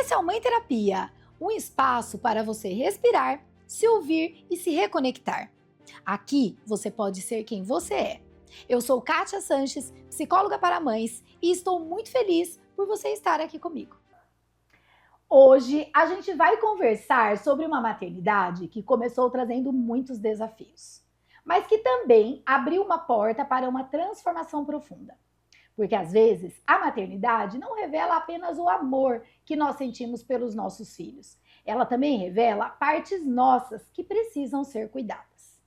Esse é o Mãe Terapia, um espaço para você respirar, se ouvir e se reconectar. Aqui você pode ser quem você é. Eu sou Kátia Sanches, psicóloga para mães, e estou muito feliz por você estar aqui comigo. Hoje a gente vai conversar sobre uma maternidade que começou trazendo muitos desafios, mas que também abriu uma porta para uma transformação profunda. Porque às vezes a maternidade não revela apenas o amor que nós sentimos pelos nossos filhos. Ela também revela partes nossas que precisam ser cuidadas.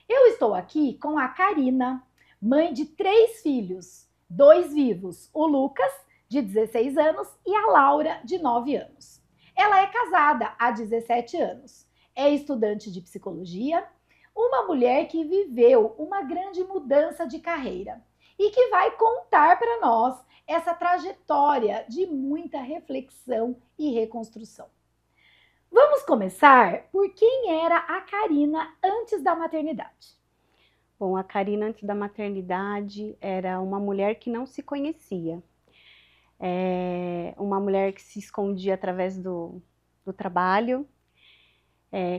Eu estou aqui com a Karina, mãe de 3 filhos, 2 vivos, o Lucas, de 16 anos, e a Laura, de 9 anos. Ela é casada há 17 anos, é estudante de psicologia, uma mulher que viveu uma grande mudança de carreira e que vai contar para nós essa trajetória de muita reflexão e reconstrução. Vamos começar por quem era a Karina antes da maternidade. Bom, a Karina antes da maternidade era uma mulher que não se conhecia. Uma mulher que se escondia através do trabalho,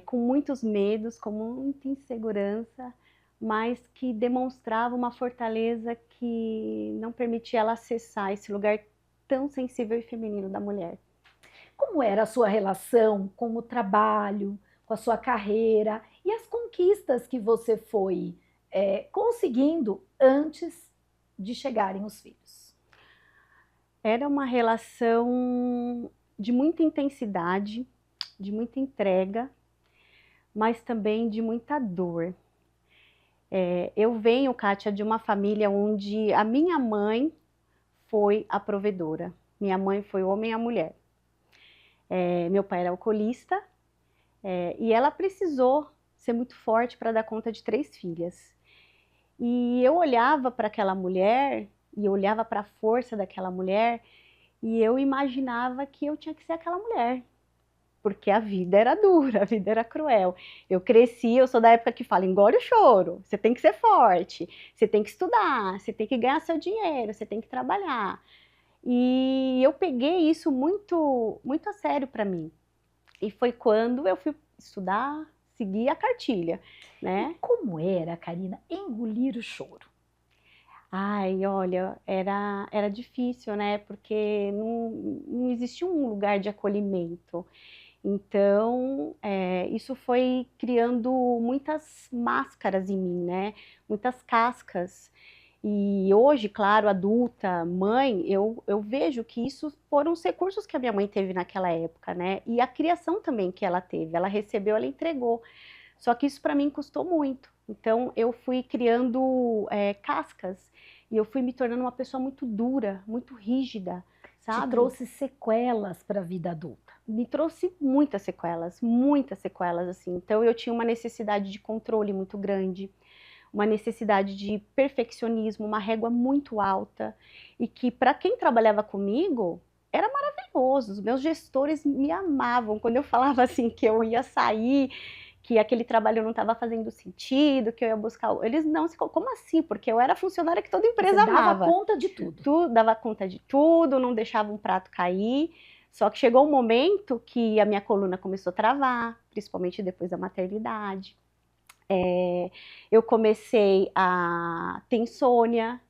com muitos medos, com muita insegurança, mas que demonstrava uma fortaleza que não permitia ela acessar esse lugar tão sensível e feminino da mulher. Como era a sua relação com o trabalho, com a sua carreira e as conquistas que você foi conseguindo antes de chegarem os filhos? Era uma relação de muita intensidade, de muita entrega, mas também de muita dor. Eu venho, Kátia, de uma família onde a minha mãe foi a provedora. Minha mãe foi o homem e a mulher. Meu pai era alcoolista e ela precisou ser muito forte para dar conta de 3 filhas. E eu olhava para aquela mulher, e eu olhava para a força daquela mulher, e eu imaginava que eu tinha que ser aquela mulher. Porque a vida era dura, a vida era cruel. Eu cresci, eu sou da época que fala, engole o choro, você tem que ser forte, você tem que estudar, você tem que ganhar seu dinheiro, você tem que trabalhar. E eu peguei isso muito, muito a sério para mim. E foi quando eu fui estudar, seguir a cartilha, né? E como era, Karina, engolir o choro? Ai, olha, era difícil, né? Porque não existia um lugar de acolhimento. Então, isso foi criando muitas máscaras em mim, né? Muitas cascas. E hoje, claro, adulta, mãe, eu vejo que isso foram os recursos que a minha mãe teve naquela época, né? E a criação também que ela teve. Ela recebeu, ela entregou. Só que isso para mim custou muito. Então, eu fui criando cascas e eu fui me tornando uma pessoa muito dura, muito rígida, sabe? Te trouxe sequelas para a vida adulta? Me trouxe muitas sequelas, assim. Então eu tinha uma necessidade de controle muito grande, uma necessidade de perfeccionismo, uma régua muito alta, e que para quem trabalhava comigo era maravilhoso. Os meus gestores me amavam quando eu falava assim que eu ia sair, que aquele trabalho não estava fazendo sentido, que eu ia buscar. Eles não se. Como assim? Porque eu era funcionária que toda empresa amava. Dava conta de tudo. Dava conta de tudo, não deixava um prato cair. Só que chegou um momento que a minha coluna começou a travar, principalmente depois da maternidade. Eu comecei a ter insônia,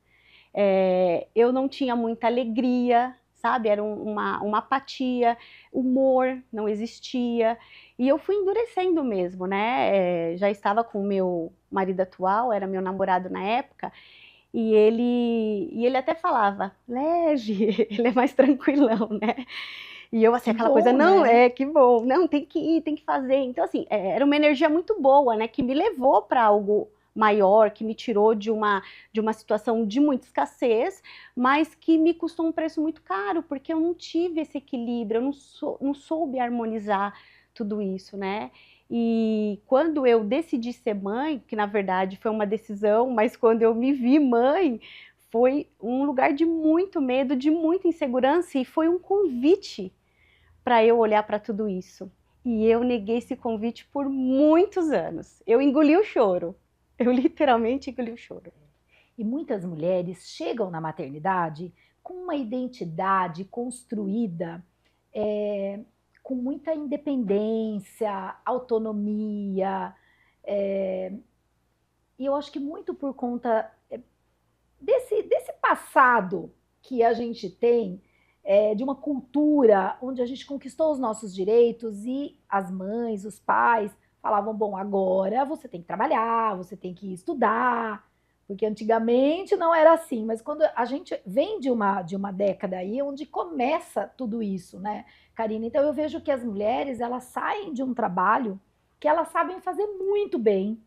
eu não tinha muita alegria, sabe? Era uma apatia, humor não existia. E eu fui endurecendo mesmo, né? Já estava com o meu marido atual, era meu namorado na época, e ele até falava, leve, ele é mais tranquilão, né? E eu, assim, aquela coisa, não, né? que bom, não, tem que ir, tem que fazer. Então, assim, era uma energia muito boa, né, que me levou para algo maior, que me tirou de uma situação de muita escassez, mas que me custou um preço muito caro, porque eu não tive esse equilíbrio, eu não soube harmonizar tudo isso, né? E quando eu decidi ser mãe, que na verdade foi uma decisão, mas quando eu me vi mãe, foi um lugar de muito medo, de muita insegurança, e foi um convite para eu olhar para tudo isso. E eu neguei esse convite por muitos anos. Eu engoli o choro. Eu literalmente engoli o choro. E muitas mulheres chegam na maternidade com uma identidade construída com muita independência, autonomia, e eu acho que muito por conta desse passado que a gente tem, de uma cultura onde a gente conquistou os nossos direitos e as mães, os pais falavam, bom, agora você tem que trabalhar, você tem que estudar, porque antigamente não era assim, mas quando a gente vem de uma década aí onde começa tudo isso, né, Karina? Então eu vejo que as mulheres, elas saem de um trabalho que elas sabem fazer muito bem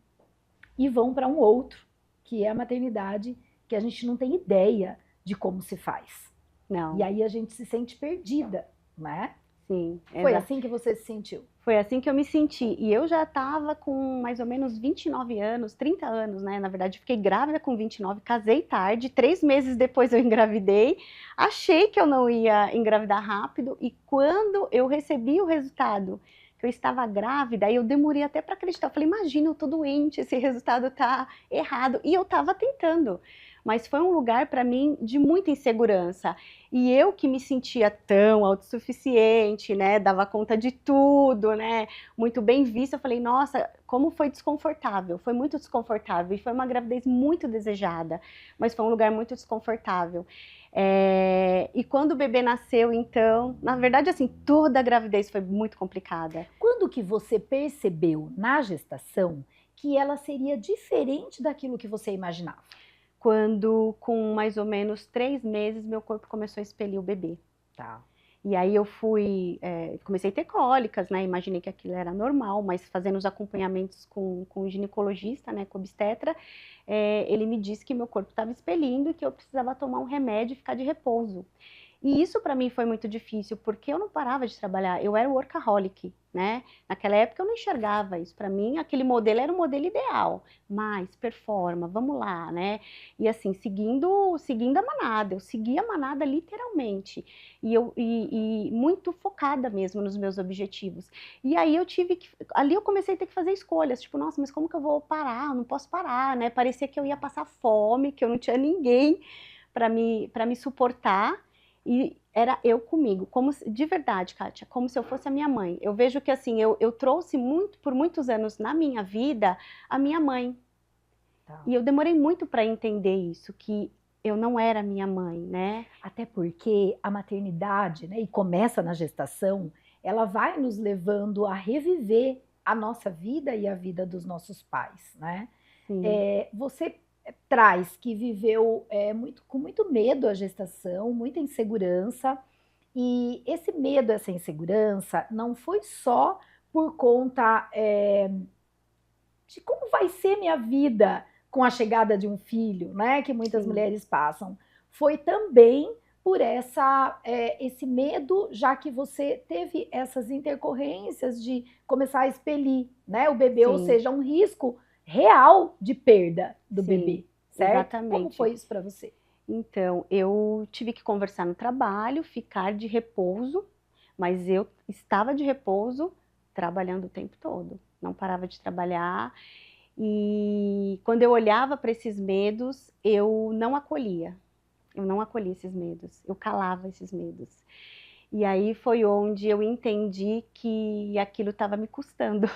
e vão para um outro, que é a maternidade, que a gente não tem ideia de como se faz. Não. E aí a gente se sente perdida, né? Sim. Foi assim que você se sentiu? Foi assim que eu me senti. E eu já estava com mais ou menos 29 anos, 30 anos, né? Na verdade, fiquei grávida com 29, casei tarde. 3 meses depois eu engravidei. Achei que eu não ia engravidar rápido. E quando eu recebi o resultado que eu estava grávida, aí eu demorei até para acreditar. Eu falei, imagina, eu tô doente, esse resultado tá errado. E eu estava tentando. Mas foi um lugar para mim de muita insegurança. E eu que me sentia tão autossuficiente, né, dava conta de tudo, né, muito bem vista, eu falei, nossa, como foi desconfortável, foi muito desconfortável, e foi uma gravidez muito desejada, mas foi um lugar muito desconfortável. E quando o bebê nasceu, então, na verdade, assim, toda a gravidez foi muito complicada. Quando que você percebeu na gestação que ela seria diferente daquilo que você imaginava? Quando, com mais ou menos 3 meses, meu corpo começou a expelir o bebê. Tá. E aí eu comecei a ter cólicas, né? Imaginei que aquilo era normal, mas fazendo os acompanhamentos com o ginecologista, né, com o obstetra, ele me disse que meu corpo estava expelindo e que eu precisava tomar um remédio e ficar de repouso. E isso para mim foi muito difícil, porque eu não parava de trabalhar, eu era workaholic, né? Naquela época eu não enxergava isso, para mim aquele modelo era o modelo ideal, mais performa, vamos lá, né? E assim, seguindo a manada, eu seguia a manada literalmente, e muito focada mesmo nos meus objetivos. E aí ali eu comecei a ter que fazer escolhas, tipo, nossa, mas como que eu vou parar? Eu não posso parar, né? Parecia que eu ia passar fome, que eu não tinha ninguém para me suportar. E era eu comigo, de verdade, Kátia, como se eu fosse a minha mãe. Eu vejo que assim, eu trouxe por muitos anos na minha vida a minha mãe. Tá. E eu demorei muito para entender isso, que eu não era minha mãe, né? Até porque a maternidade, né, e começa na gestação, ela vai nos levando a reviver a nossa vida e a vida dos nossos pais, né? Você traz que viveu com muito medo a gestação, muita insegurança, e esse medo, essa insegurança, não foi só por conta de como vai ser minha vida com a chegada de um filho, né? Que muitas mulheres passam. Foi também por esse medo, já que você teve essas intercorrências de começar a expelir, né, o bebê, ou seja, um risco real de perda do bebê, certo? Exatamente. Como foi isso para você? Então, eu tive que conversar no trabalho, ficar de repouso, mas eu estava de repouso trabalhando o tempo todo, não parava de trabalhar. E quando eu olhava para esses medos, eu não acolhia esses medos, eu calava esses medos. E aí foi onde eu entendi que aquilo estava me custando,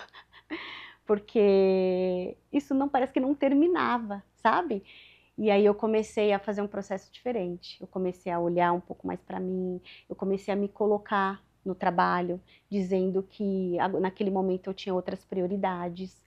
porque isso não parece que não terminava, sabe? E aí eu comecei a fazer um processo diferente, eu comecei a olhar um pouco mais para mim, eu comecei a me colocar no trabalho, dizendo que naquele momento eu tinha outras prioridades,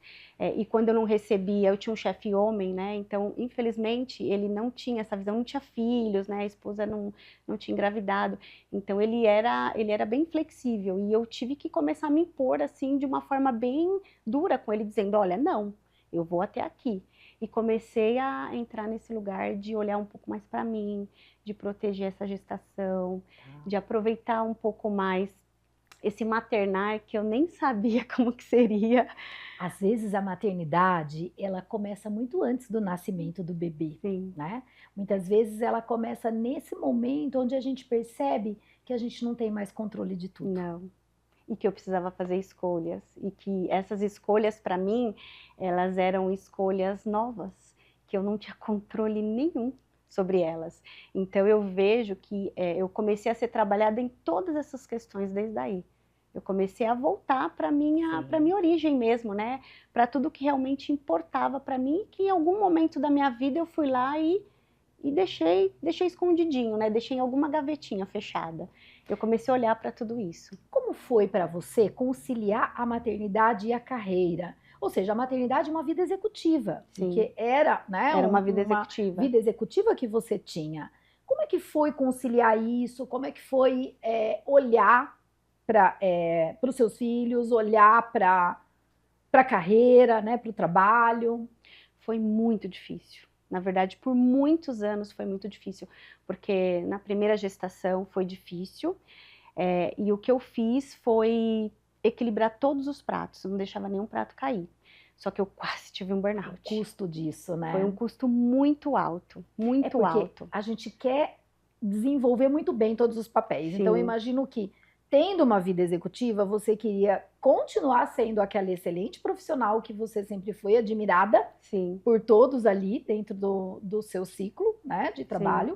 e quando eu não recebia, eu tinha um chefe homem, né, então infelizmente ele não tinha essa visão, não tinha filhos, né, a esposa não tinha engravidado, então ele era bem flexível, e eu tive que começar a me impor assim de uma forma bem dura com ele, dizendo, olha, não, eu vou até aqui. E comecei a entrar nesse lugar de olhar um pouco mais para mim, de proteger essa gestação, de aproveitar um pouco mais esse maternar que eu nem sabia como que seria. Às vezes a maternidade, ela começa muito antes do nascimento do bebê, né? Muitas vezes ela começa nesse momento onde a gente percebe que a gente não tem mais controle de tudo. Não. E que eu precisava fazer escolhas, e que essas escolhas para mim, elas eram escolhas novas, que eu não tinha controle nenhum sobre elas. Então eu vejo que eu comecei a ser trabalhada em todas essas questões desde aí. Eu comecei a voltar para minha origem mesmo, né? Para tudo que realmente importava para mim, que em algum momento da minha vida eu fui lá e deixei escondidinho, né? Deixei em alguma gavetinha fechada. Eu comecei a olhar para tudo isso. Como foi para você conciliar a maternidade e a carreira? Ou seja, a maternidade é uma vida executiva, Sim. porque era, né, Era uma vida executiva. Vida executiva que você tinha. Como é que foi conciliar isso? Como é que foi olhar para os seus filhos, olhar para a carreira, né, para o trabalho? Foi muito difícil. Na verdade, por muitos anos foi muito difícil, porque na primeira gestação foi difícil, e o que eu fiz foi equilibrar todos os pratos, não deixava nenhum prato cair. Só que eu quase tive um burnout. O custo disso, né? Foi um custo muito alto, muito alto. A gente quer desenvolver muito bem todos os papéis. Sim. Então, eu imagino que, tendo uma vida executiva, você queria continuar sendo aquela excelente profissional que você sempre foi, admirada Sim. por todos ali dentro do seu ciclo, né, de trabalho.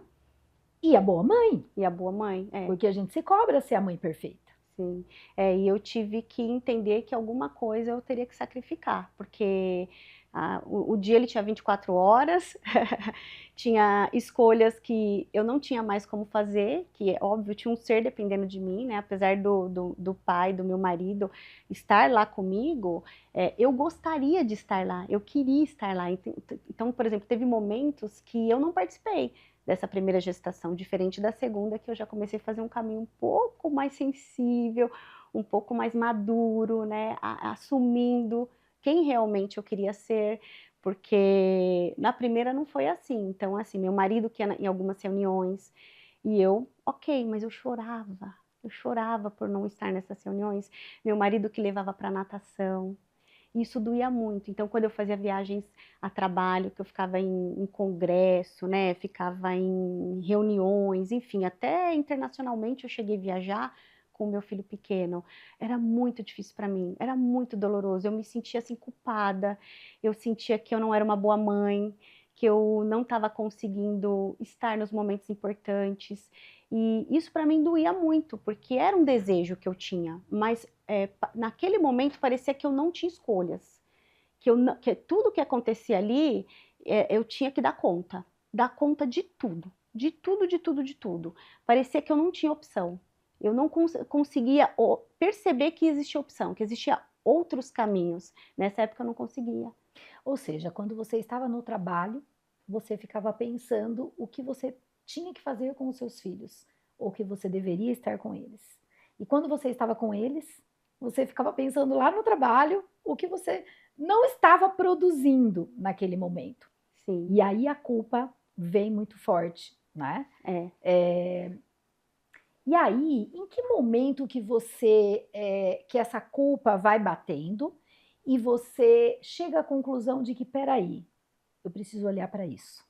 Sim. E a boa mãe. E a boa mãe, Porque a gente se cobra ser a mãe perfeita. Sim, e eu tive que entender que alguma coisa eu teria que sacrificar, porque o dia ele tinha 24 horas, tinha escolhas que eu não tinha mais como fazer, que é óbvio, tinha um ser dependendo de mim, né? Apesar do pai, do meu marido estar lá comigo, eu gostaria de estar lá, eu queria estar lá. Então, por exemplo, teve momentos que eu não participei dessa primeira gestação, diferente da segunda, que eu já comecei a fazer um caminho um pouco mais sensível, um pouco mais maduro, né, assumindo quem realmente eu queria ser, porque na primeira não foi assim. Então, assim, meu marido que ia em algumas reuniões, e eu, ok, mas eu chorava por não estar nessas reuniões, meu marido que levava para natação, isso doía muito. Então, quando eu fazia viagens a trabalho, que eu ficava em congresso, né, ficava em reuniões, enfim, até internacionalmente eu cheguei a viajar com o meu filho pequeno. Era muito difícil para mim, era muito doloroso. Eu me sentia assim culpada, eu sentia que eu não era uma boa mãe, que eu não estava conseguindo estar nos momentos importantes. E isso para mim doía muito, porque era um desejo que eu tinha, mas naquele momento parecia que eu não tinha escolhas, que tudo que acontecia ali, eu tinha que dar conta de tudo, de tudo, de tudo, de tudo. Parecia que eu não tinha opção, eu não conseguia perceber que existia opção, que existia outros caminhos. Nessa época eu não conseguia. Ou seja, quando você estava no trabalho, você ficava pensando o que você tinha que fazer com os seus filhos, ou que você deveria estar com eles. E quando você estava com eles, você ficava pensando lá no trabalho o que você não estava produzindo naquele momento. Sim. E aí a culpa vem muito forte, né? E aí, em que momento que que essa culpa vai batendo e você chega à conclusão de que, peraí, eu preciso olhar para isso?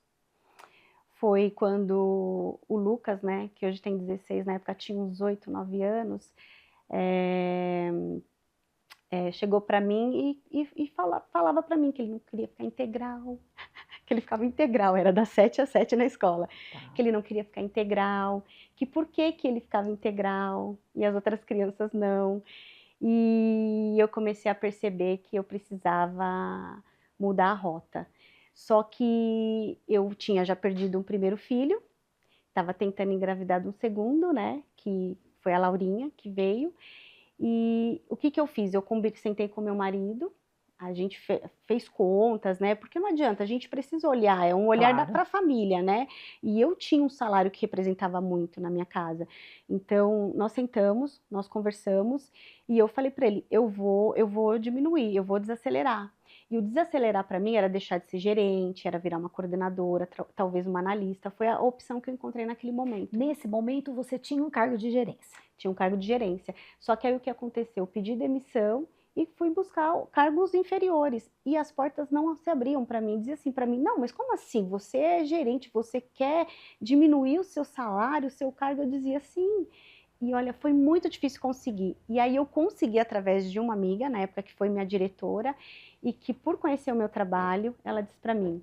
Foi quando o Lucas, né, que hoje tem 16, na época tinha uns 8, 9 anos, chegou para mim e falava para mim que ele não queria ficar integral, que ele ficava integral, era das 7 às 7 na escola, que ele não queria ficar integral, que por que ele ficava integral e as outras crianças não. E eu comecei a perceber que eu precisava mudar a rota. Só que eu tinha já perdido um primeiro filho, estava tentando engravidar de um segundo, né, que foi a Laurinha, que veio. E o que eu fiz? Eu sentei com meu marido, a gente fez contas, né, porque não adianta, a gente precisa olhar, é um olhar para a família, né, e eu tinha um salário que representava muito na minha casa. Então, nós sentamos, nós conversamos, e eu falei para ele, eu vou diminuir, eu vou desacelerar. E o desacelerar para mim era deixar de ser gerente, era virar uma coordenadora, talvez uma analista. Foi a opção que eu encontrei naquele momento. Nesse momento você tinha um cargo de gerência? Tinha um cargo de gerência. Só que aí o que aconteceu? Eu pedi demissão e fui buscar cargos inferiores. E as portas não se abriam para mim. Dizia assim para mim, não, mas como assim? Você é gerente, você quer diminuir o seu salário, o seu cargo? Eu dizia sim. E olha, foi muito difícil conseguir. E aí eu consegui através de uma amiga, na época que foi minha diretora, e que por conhecer o meu trabalho, ela disse para mim,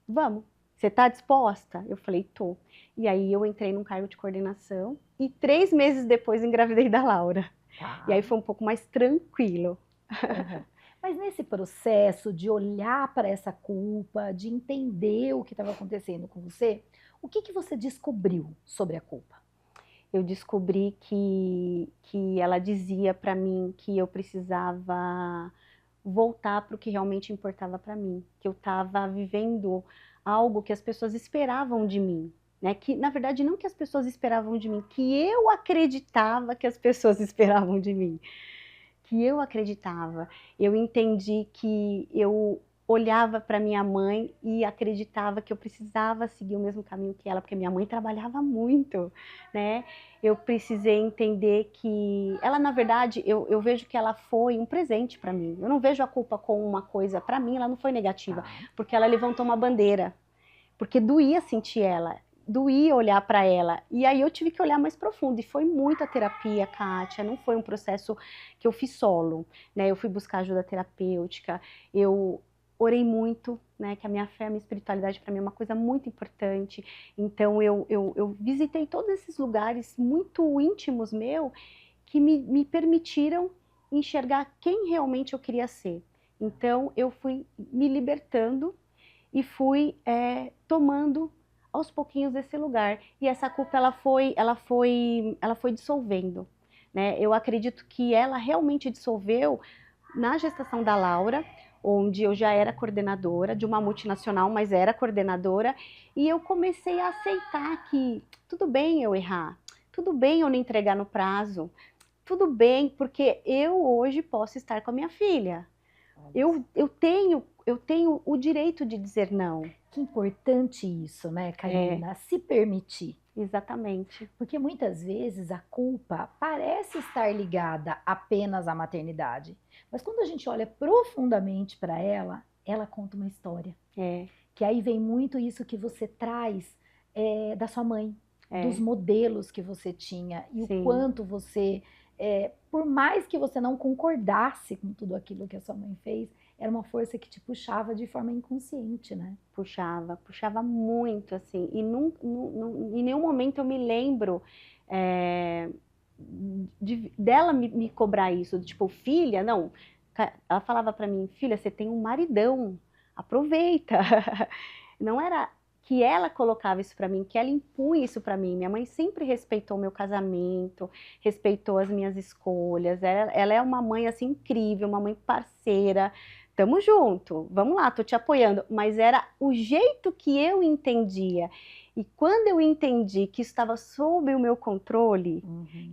vamos, Você tá disposta? Eu falei, tô. E aí eu entrei num cargo de coordenação e 3 meses depois engravidei da Laura. E Tá. aí foi um pouco mais tranquilo. Aham. Mas nesse processo de olhar para essa culpa, de entender o que estava acontecendo com você, o que que você descobriu sobre a culpa? Eu descobri que ela dizia para mim que eu precisava voltar para o que realmente importava para mim, que eu estava vivendo algo que as pessoas esperavam de mim, né? Que na verdade não que as pessoas esperavam de mim, que eu acreditava que as pessoas esperavam de mim, que eu acreditava. Eu entendi que eu olhava para minha mãe e acreditava que eu precisava seguir o mesmo caminho que ela, porque minha mãe trabalhava muito, né? Eu precisei entender que ela, na verdade, eu vejo que ela foi um presente para mim. Eu não vejo a culpa como uma coisa, para mim ela não foi negativa, Tá. porque ela levantou uma bandeira, porque doía sentir ela, doía olhar para ela. E aí eu tive que olhar mais profundo. E foi muita terapia, Kátia. Não foi um processo que eu fiz solo, né? Eu fui buscar ajuda terapêutica. Eu orei muito, né? Que a minha fé, a minha espiritualidade para mim é uma coisa muito importante. Então eu visitei todos esses lugares muito íntimos meu que me permitiram enxergar quem realmente eu queria ser. Então eu fui me libertando e fui tomando aos pouquinhos esse lugar. E essa culpa ela foi dissolvendo, né? Eu acredito que ela realmente dissolveu na gestação da Laura, onde eu já era coordenadora de uma multinacional, mas era coordenadora, e eu comecei a aceitar que tudo bem eu errar, tudo bem eu não entregar no prazo, tudo bem, porque eu hoje posso estar com a minha filha. Eu tenho o direito de dizer não. Que importante isso, né, É, Karina? Se permitir. exatamente. Porque muitas vezes a culpa parece estar ligada apenas à maternidade. Mas quando a gente olha profundamente para ela, ela conta uma história. É, Que aí vem muito isso que você traz da sua mãe, dos é, modelos que você tinha e o sim, quanto você, por mais que você não concordasse com tudo aquilo que a sua mãe fez, era uma força que te puxava de forma inconsciente, né? puxava muito, assim, e em nenhum momento eu me lembro é, dela me cobrar isso, tipo, filha, não, ela falava pra mim, filha, você tem um maridão, aproveita. Não era que ela colocava isso pra mim, que ela impunha isso pra mim. Minha mãe sempre respeitou meu casamento, respeitou as minhas escolhas. Ela é uma mãe assim incrível, uma mãe parceira. Tamo junto, vamos lá, tô te apoiando. Mas era o jeito que eu entendia. E quando eu entendi que isso estava sob o meu controle,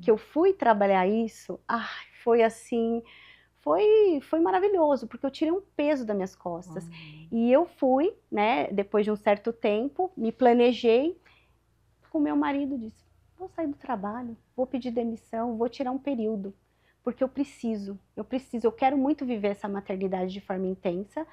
que eu fui trabalhar isso, foi assim, foi maravilhoso, porque eu tirei um peso das minhas costas. E eu fui, né, depois de um certo tempo, me planejei, o meu marido disse, vou sair do trabalho, vou pedir demissão, vou tirar um período, porque eu quero muito viver essa maternidade de forma intensa,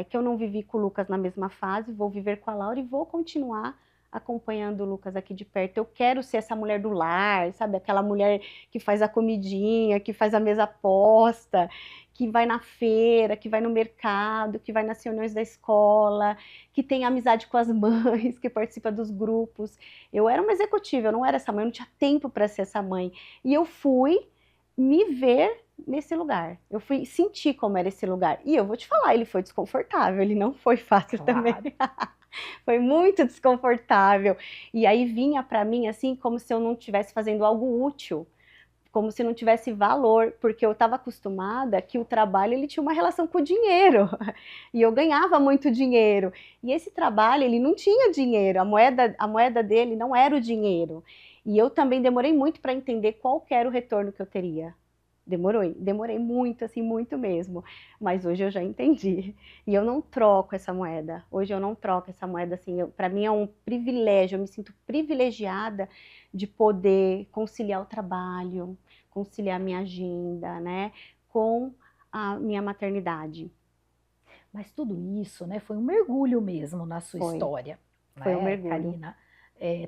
que eu não vivi com o Lucas na mesma fase, vou viver com a Laura e vou continuar acompanhando o Lucas aqui de perto. Eu quero ser essa mulher do lar, sabe? Aquela mulher que faz a comidinha, que faz a mesa posta, que vai na feira, que vai no mercado, que vai nas reuniões da escola, que tem amizade com as mães, que participa dos grupos. Eu era uma executiva, eu não era essa mãe, eu não tinha tempo para ser essa mãe. E eu fui me ver nesse lugar. Eu fui sentir como era esse lugar. E eu vou te falar, ele foi desconfortável, ele não foi fácil também. Claro. Foi muito desconfortável. E aí vinha para mim assim como se eu não estivesse fazendo algo útil, como se não tivesse valor, porque eu estava acostumada que o trabalho ele tinha uma relação com o dinheiro. E eu ganhava muito dinheiro. E esse trabalho ele não tinha dinheiro, a moeda dele não era o dinheiro. E eu também demorei muito para entender qual que era o retorno que eu teria. Demorei muito, assim, muito mesmo. Mas hoje eu já entendi. E eu não troco essa moeda. Hoje eu não troco essa moeda, assim, para mim é um privilégio, eu me sinto privilegiada de poder conciliar o trabalho, conciliar a minha agenda, né, com a minha maternidade. Mas tudo isso, né, foi um mergulho mesmo na sua Foi, história, foi um né, mergulho. Karina?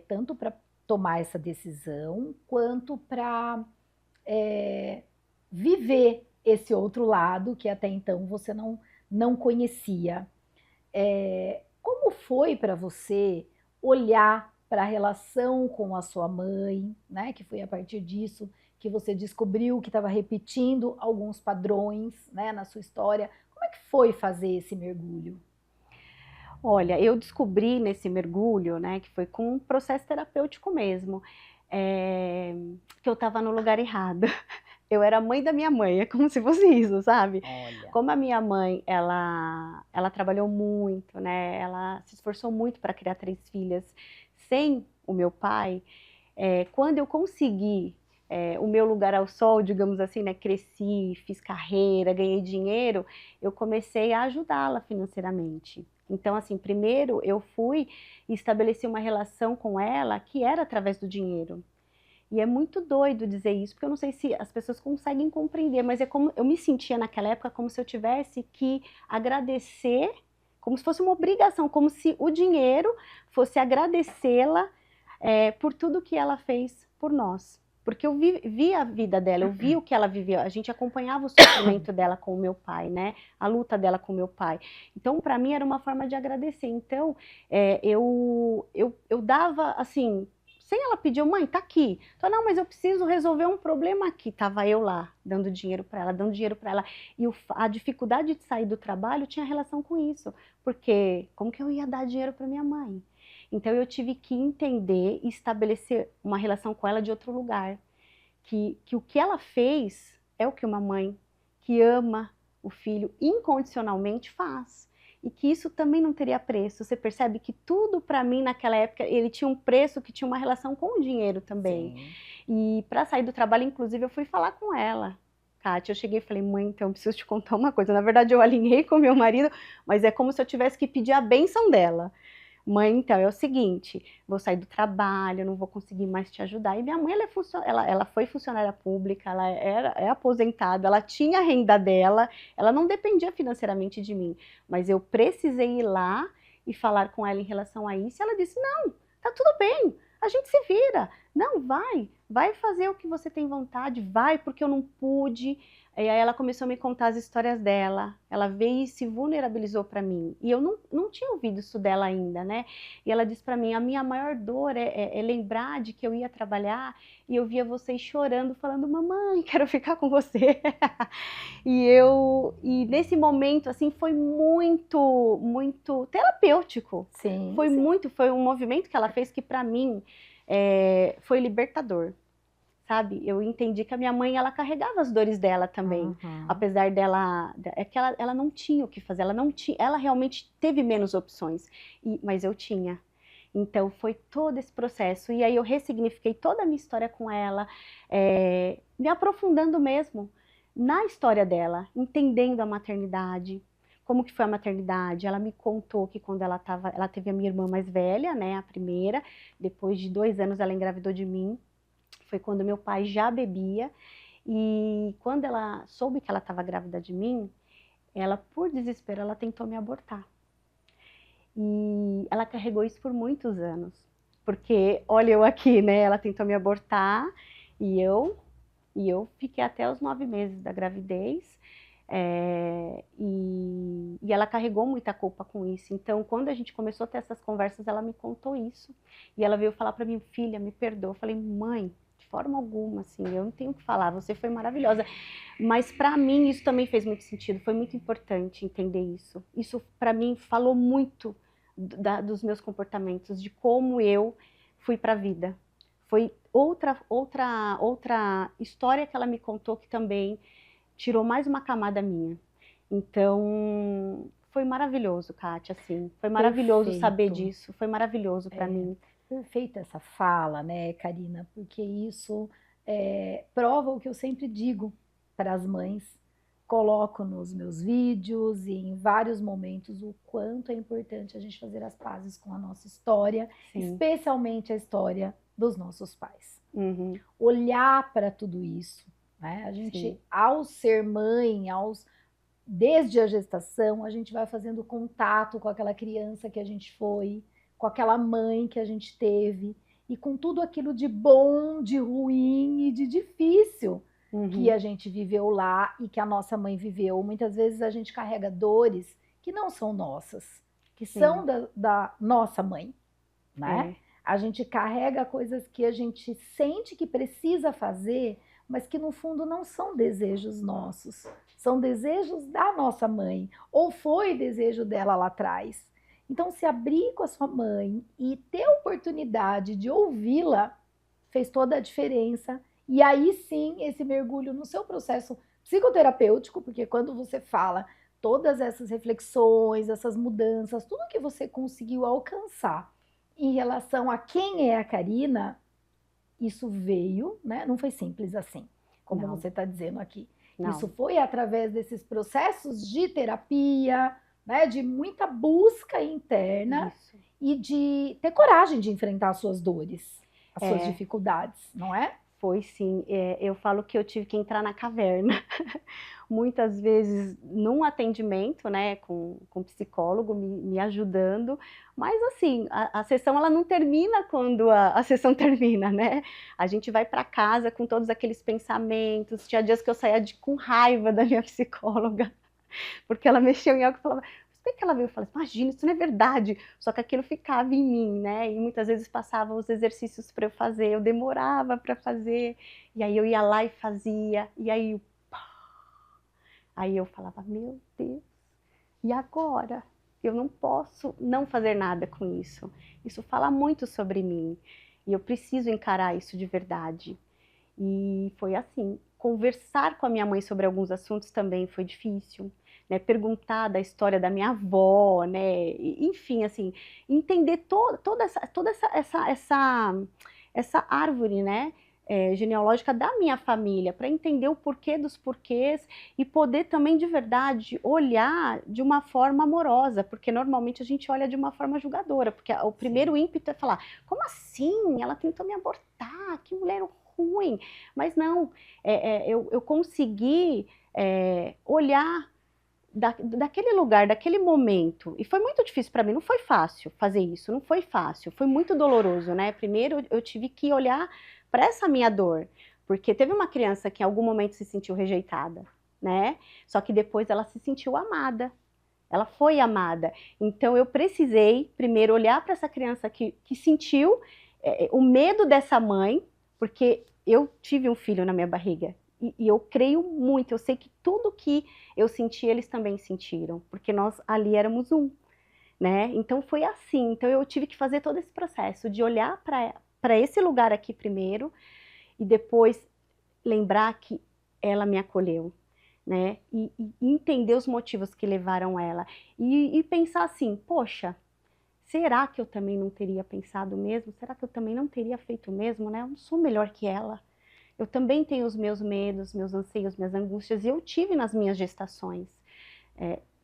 Tanto para tomar essa decisão, quanto para viver esse outro lado que até então você não conhecia. Como foi para você olhar para a relação com a sua mãe, né? Que foi a partir disso que você descobriu que estava repetindo alguns padrões, né, na sua história. Como é que foi fazer esse mergulho? Olha, eu descobri nesse mergulho, né, que foi com um processo terapêutico mesmo, eh, que eu estava no lugar errado. Eu era a mãe da minha mãe, é como se fosse isso, sabe. Olha. Como a minha mãe, ela trabalhou muito, né, ela se esforçou muito para criar 3 filhas sem o meu pai, quando eu consegui, o meu lugar ao sol, digamos assim, né, cresci, fiz carreira, ganhei dinheiro, eu comecei a ajudá-la financeiramente. Então, assim, primeiro eu fui e estabeleci uma relação com ela que era através do dinheiro. E é muito doido dizer isso, porque eu não sei se as pessoas conseguem compreender, mas é como eu me sentia naquela época como se eu tivesse que agradecer, como se fosse uma obrigação, como se o dinheiro fosse agradecê-la, por tudo que ela fez por nós. Porque eu vi a vida dela, eu vi o que ela viveu, a gente acompanhava o sofrimento dela com o meu pai, né, a luta dela com o meu pai. Então, para mim, era uma forma de agradecer. Então, eu dava, assim, sem ela pedir, mãe, tá aqui. Então, não, mas eu preciso resolver um problema aqui. Tava eu lá, dando dinheiro para ela, dando dinheiro para ela. E a dificuldade de sair do trabalho tinha relação com isso. Porque como que eu ia dar dinheiro para minha mãe? Então, eu tive que entender e estabelecer uma relação com ela de outro lugar. Que o que ela fez é o que uma mãe que ama o filho incondicionalmente faz. E que isso também não teria preço. Você percebe que tudo para mim naquela época, ele tinha um preço que tinha uma relação com o dinheiro também. Sim. E para sair do trabalho, inclusive, eu fui falar com ela. Kátia, eu cheguei e falei, mãe, então eu preciso te contar uma coisa. Na verdade, eu alinhei com meu marido, mas é como se eu tivesse que pedir a bênção dela. Mãe, então, é o seguinte, vou sair do trabalho, não vou conseguir mais te ajudar. E minha mãe, ela foi funcionária pública, ela é aposentada, ela tinha a renda dela, ela não dependia financeiramente de mim. Mas eu precisei ir lá e falar com ela em relação a isso, e ela disse, não, tá tudo bem, a gente se vira. Não, vai fazer o que você tem vontade, vai, porque eu não pude. E aí ela começou a me contar as histórias dela, ela veio e se vulnerabilizou para mim, e eu não tinha ouvido isso dela ainda, né? E ela disse para mim, a minha maior dor é lembrar de que eu ia trabalhar e eu via vocês chorando, falando, mamãe, quero ficar com você. E nesse momento, assim, foi muito, muito terapêutico. Sim, Foi sim. muito, foi um movimento que ela fez que para mim foi libertador. Sabe, eu entendi que a minha mãe, ela carregava as dores dela também, Uhum. apesar dela, é que ela não tinha o que fazer, ela realmente teve menos opções, mas eu tinha. Então foi todo esse processo, e aí eu ressignifiquei toda a minha história com ela, me aprofundando mesmo na história dela, entendendo a maternidade, como que foi a maternidade. Ela me contou que quando ela teve a minha irmã mais velha, né, a primeira, depois de 2 anos ela engravidou de mim. Foi quando meu pai já bebia, e quando ela soube que ela estava grávida de mim, ela, por desespero, ela tentou me abortar. E ela carregou isso por muitos anos. Porque, olha eu aqui, né? Ela tentou me abortar e eu fiquei até os 9 meses da gravidez. E ela carregou muita culpa com isso. Então, quando a gente começou a ter essas conversas, ela me contou isso. E ela veio falar para mim, filha, me perdoa. Eu falei, mãe, de forma alguma, assim, eu não tenho o que falar, você foi maravilhosa. Mas para mim isso também fez muito sentido, foi muito importante entender isso. Isso para mim falou muito dos meus comportamentos, de como eu fui para a vida. Foi outra história que ela me contou que também tirou mais uma camada minha. Então, foi maravilhoso, Kátia, assim, foi maravilhoso saber Perfeito. disso, foi maravilhoso para mim. Perfeita essa fala, né, Karina? Porque isso prova o que eu sempre digo para as mães, coloco nos meus vídeos e em vários momentos o quanto é importante a gente fazer as pazes com a nossa história, Sim. especialmente a história dos nossos pais. Uhum. Olhar para tudo isso, né? A gente, Sim. ao ser mãe, desde a gestação, a gente vai fazendo contato com aquela criança que a gente foi, com aquela mãe que a gente teve, e com tudo aquilo de bom, de ruim e de difícil que a gente viveu lá e que a nossa mãe viveu. Muitas vezes a gente carrega dores que não são nossas, que Sim. são da nossa mãe, né? É. A gente carrega coisas que a gente sente que precisa fazer, mas que no fundo não são desejos nossos, são desejos da nossa mãe, ou foi desejo dela lá atrás. Então, se abrir com a sua mãe e ter a oportunidade de ouvi-la fez toda a diferença. E aí sim, esse mergulho no seu processo psicoterapêutico, porque quando você fala todas essas reflexões, essas mudanças, tudo que você conseguiu alcançar em relação a quem é a Karina, isso veio, né? Não foi simples assim, como Não. você está dizendo aqui. Não. Isso foi através desses processos de terapia, né? De muita busca interna Isso. e de ter coragem de enfrentar as suas dores, as suas É. dificuldades, não é? Foi sim, eu falo que eu tive que entrar na caverna, muitas vezes num atendimento, né, com psicólogo me ajudando, mas assim, a sessão ela não termina quando a sessão termina, né, a gente vai para casa com todos aqueles pensamentos, tinha dias que eu saía com raiva da minha psicóloga, porque ela mexeu em algo e falava, por que ela veio e falou, imagina, isso não é verdade, só que aquilo ficava em mim, né, e muitas vezes passavam os exercícios para eu fazer, eu demorava para fazer, e aí eu ia lá e fazia, e aí, aí eu falava, meu Deus, e agora? Eu não posso não fazer nada com isso, isso fala muito sobre mim, e eu preciso encarar isso de verdade, e foi assim, conversar com a minha mãe sobre alguns assuntos também foi difícil, né, perguntar da história da minha avó, né, enfim, assim, entender toda essa árvore, né, genealógica da minha família, para entender o porquê dos porquês e poder também de verdade olhar de uma forma amorosa, porque normalmente a gente olha de uma forma julgadora, porque o primeiro ímpeto é falar, como assim? Ela tentou me abortar, que mulher ruim, mas não, eu consegui olhar daquele lugar, daquele momento, e foi muito difícil para mim, não foi fácil fazer isso, não foi fácil, foi muito doloroso, né? Primeiro eu tive que olhar para essa minha dor, porque teve uma criança que em algum momento se sentiu rejeitada, né? Só que depois ela se sentiu amada, ela foi amada. Então eu precisei primeiro olhar para essa criança que sentiu o medo dessa mãe, porque eu tive um filho na minha barriga. E eu creio muito, eu sei que tudo que eu senti, eles também sentiram, porque nós ali éramos um, né? Então foi assim, então eu tive que fazer todo esse processo de olhar para esse lugar aqui primeiro, e depois lembrar que ela me acolheu, né? E entender os motivos que levaram ela. E pensar assim, poxa, será que eu também não teria pensado mesmo? Será que eu também não teria feito o mesmo, né? Eu não sou melhor que ela. Eu também tenho os meus medos, meus anseios, minhas angústias, e eu tive nas minhas gestações.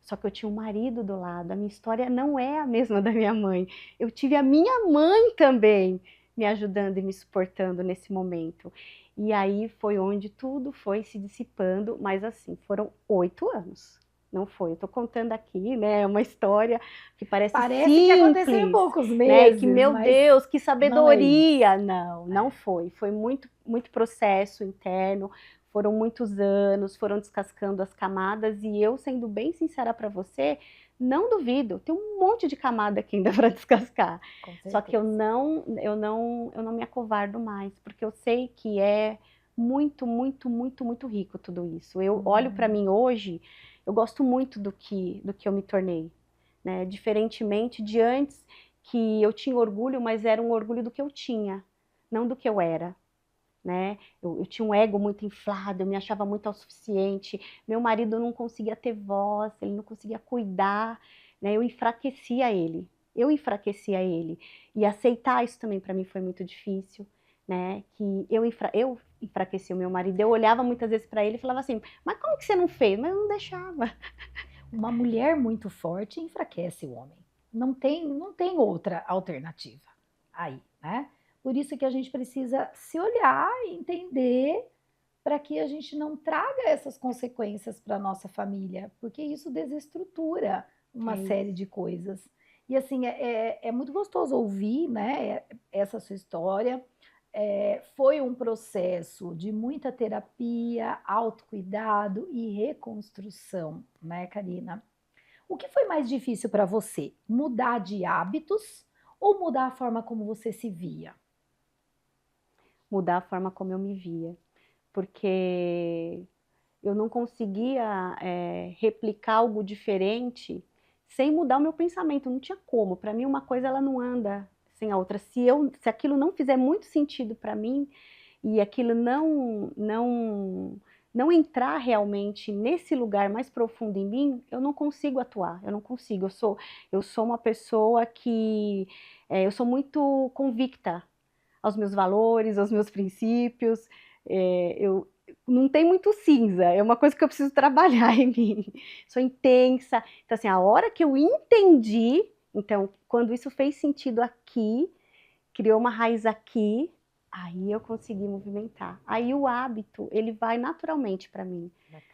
Só que eu tinha um marido do lado, a minha história não é a mesma da minha mãe. Eu tive a minha mãe também me ajudando e me suportando nesse momento. E aí foi onde tudo foi se dissipando, mas assim, foram 8 anos. Não foi, eu tô contando aqui, né, uma história que parece Que aconteceu em simples, poucos né, e que, meses, meu mas Deus, que não é isso. sabedoria. Não, não foi. Foi muito, muito processo interno, foram muitos anos, foram descascando as camadas, e eu, sendo bem sincera para você, não duvido, tem um monte de camada aqui ainda para descascar. Só que eu não me acovardo mais, porque eu sei que é muito, muito, muito, muito rico tudo isso. Eu olho para mim hoje, eu gosto muito do que eu me tornei, né? Diferentemente de antes, que eu tinha orgulho, mas era um orgulho do que eu tinha, não do que eu era. Né? Eu tinha um ego muito inflado, eu me achava muito autossuficiente, meu marido não conseguia ter voz, ele não conseguia cuidar, né? Eu enfraquecia ele, e aceitar isso também para mim foi muito difícil, né? Que eu enfraqueci o meu marido, eu olhava muitas vezes para ele e falava assim, mas como que você não fez? Mas eu não deixava. Uma mulher muito forte enfraquece o homem. Não tem outra alternativa aí, né? Por isso que a gente precisa se olhar e entender para que a gente não traga essas consequências para a nossa família, porque isso desestrutura uma série de coisas. E assim, é muito gostoso ouvir, né, essa sua história. Foi um processo de muita terapia, autocuidado e reconstrução, né, Karina? O que foi mais difícil para você? Mudar de hábitos ou mudar a forma como você se via? Mudar a forma como eu me via, porque eu não conseguia replicar algo diferente sem mudar o meu pensamento, não tinha como. Para mim, uma coisa ela não anda sem a outra. Se aquilo não fizer muito sentido para mim e aquilo não entrar realmente nesse lugar mais profundo em mim, eu não consigo atuar, eu não consigo. Eu sou uma pessoa que eu sou muito convicta aos meus valores, aos meus princípios. Eu não tem muito cinza, é uma coisa que eu preciso trabalhar em mim. Sou intensa. Então, assim, a hora que eu entendi, então, quando isso fez sentido aqui, criou uma raiz aqui, aí eu consegui movimentar. Aí o hábito, ele vai naturalmente para mim.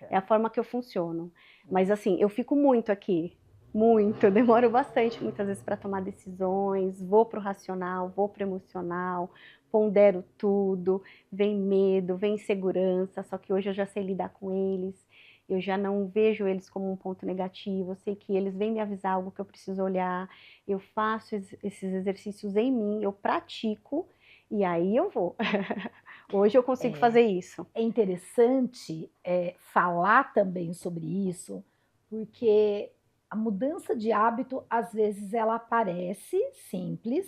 É a forma que eu funciono. Mas assim, eu fico muito aqui. Muito, eu demoro bastante muitas vezes para tomar decisões, vou pro racional, vou pro emocional, pondero tudo, vem medo, vem insegurança, só que hoje eu já sei lidar com eles, eu já não vejo eles como um ponto negativo, eu sei que eles vêm me avisar algo que eu preciso olhar, eu faço esses exercícios em mim, eu pratico e aí eu vou. Hoje eu consigo fazer isso. É interessante falar também sobre isso, porque a mudança de hábito, às vezes, ela parece simples,